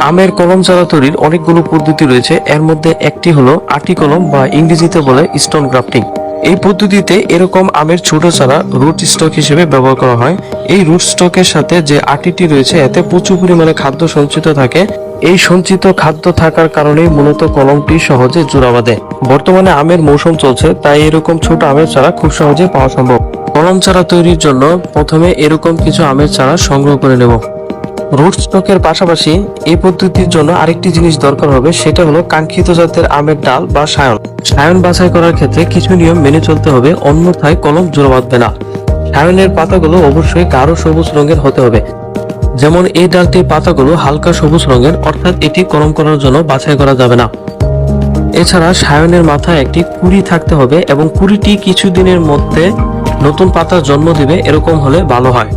আমের কলম চারা তৈরির অনেকগুলো পদ্ধতি রয়েছে। এর মধ্যে একটি হলো আটি কলম বা ইংরেজিতে বলে স্টোন গ্রাফটিং। এই পদ্ধতিতে এরকম আমের ছোট চারা রুট স্টক হিসেবে ব্যবহার করা হয়। এই রুট স্টকের সাথে যে আটিটি রয়েছে এতে প্রচুর পরিমাণে খাদ্য সঞ্চিত থাকে। এই সঞ্চিত খাদ্য থাকার কারণেই মূলত কলমটি সহজে জোড়া বাঁধে। বর্তমানে আমের মৌসুম চলছে, তাই এরকম ছোট আমের চারা খুব সহজে পাওয়া সম্ভব। কলম চারা তৈরির জন্য প্রথমে এরকম কিছু আমের চারা সংগ্রহ করে নেব। রুট স্টকের পাশাপাশি এই পদ্ধতির জন্য আরেকটি জিনিস দরকার হবে, সেটা হলো কাঙ্ক্ষিত জাতের আমের ডাল বা সায়ন। সায়ন বাছাই করার ক্ষেত্রে কিছু নিয়ম মেনে চলতে হবে, অন্যথায় কলম জোড়া বাঁধবে না। সায়নের পাতাগুলো অবশ্যই গাঢ় সবুজ রঙের হতে হবে। যেমন এই ডালটির পাতাগুলো হালকা সবুজ রঙের, অর্থাৎ এটি কলম করার জন্য বাছাই করা যাবে না। এছাড়া সায়নের মাথায় একটি কুঁড়ি থাকতে হবে এবং কুঁড়িটি কিছুদিনের মধ্যে নতুন পাতা জন্ম দিবে, এরকম হলে ভালো হয়।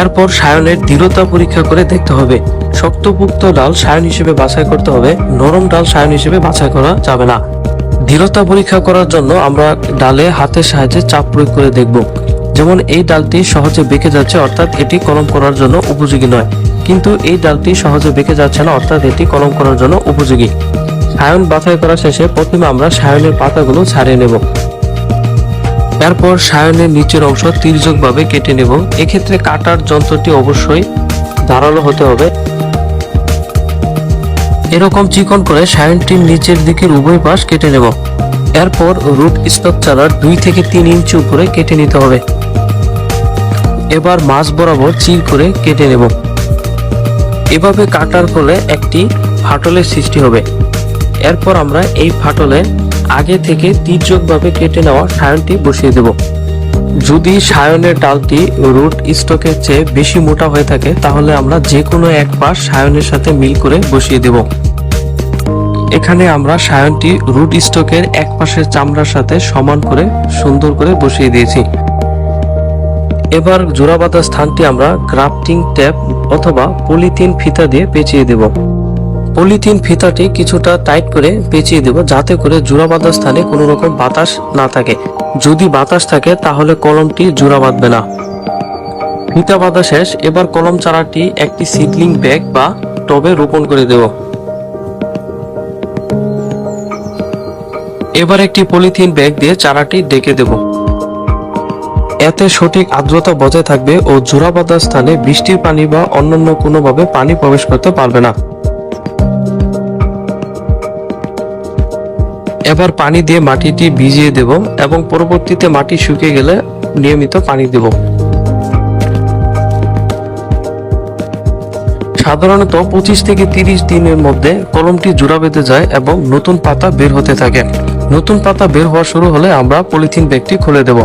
এরপর সায়নের দৃঢ়তা পরীক্ষা করে দেখতে হবে। শক্তপোক্ত ডাল সায়ন হিসেবে বাছাই করতে হবে, নরম ডাল সায়ন হিসেবে বাছাই করা যাবে না। দৃঢ়তা পরীক্ষা করার জন্য আমরা ডালে হাতের সাহায্যে চাপ প্রয়োগ করে দেখব। যেমন এই ডালটি সহজে বেঁকে যাচ্ছে, অর্থাৎ এটি কলম করার জন্য উপযোগী নয়। কিন্তু এই ডালটি সহজে বেঁকে যাচ্ছে না, অর্থাৎ এটি কলম করার জন্য উপযোগী। সায়ন বাছাই করা শেষে প্রথমে আমরা সায়নের পাতাগুলো ছাড়িয়ে নেব। এরপর সায়নের নিচের অংশ তির্যকভাবে কেটে নেব। এক্ষেত্রে কাটার যন্ত্রটি অবশ্যই ধারালো হতে হবে। এরকম চিকন করে সায়নটির নিচের দিকের উভয় পাশ কেটে নেব। এরপর রুট স্টক চারার 2 থেকে 3 ইঞ্চি উপরে কেটে নিতে হবে। এবার মাঝ বরাবর চির করে কেটে নেব। এভাবে কাটার ফলে একটি ফাটলের সৃষ্টি হবে। এরপর আমরা এই ফাটলে আগে থেকে তির্যকভাবে কেটে নেওয়া সায়নটি বসিয়ে দেব। যদি সায়নের ডালটি রুট স্টকের চেয়ে বেশি মোটা হয়ে থাকে তাহলে আমরা যে কোনো এক পাশ সায়নের সাথে মিল করে বসিয়ে দেব। এখানে আমরা সায়নটি রুট স্টকের এক পাশের চামড়ার সাথে সমান করে সুন্দর করে বসিয়ে দিয়েছি। এবার জোড়া বাঁধা স্থানটি আমরা গ্রাফটিং টেপ অথবা পলিথিন ফিতা দিয়ে পেঁচিয়ে দেব। পলিথিন ফিতাটি কিছুটা টাইট করে পেঁচিয়ে দেব, যাতে করে জোড়া বাঁধা স্থানে কোনো রকম বাতাস না থাকে। যদি বাতাস থাকে তাহলে কলমটি জোড়া বাঁধবে না। ফিতা বাঁধা শেষ। এবার কলম চারাটি একটি সিডলিং ব্যাগ বা টবে রোপণ করে দেব। এবার একটি পলিথিন ব্যাগ দিয়ে চারাটি ঢেকে দেব। এতে সঠিক আর্দ্রতা বজায় থাকবে ও জোড়া বাঁধা স্থানে বৃষ্টির পানি বা অন্যান্য কোনোভাবে পানি প্রবেশ করতে পারবে না। এবার পানি দিয়ে মাটিটি ভিজিয়ে দেব এবং পরবর্তীতে মাটি শুকিয়ে গেলে নিয়মিত পানি দেব। সাধারণত 25 থেকে 30 দিনের মধ্যে কলমটি জোড়া বেঁধে যায় এবং নতুন পাতা বের হতে থাকে। নতুন পাতা বের হওয়া শুরু হলে আমরা পলিথিন ব্যাগটি খুলে দেব।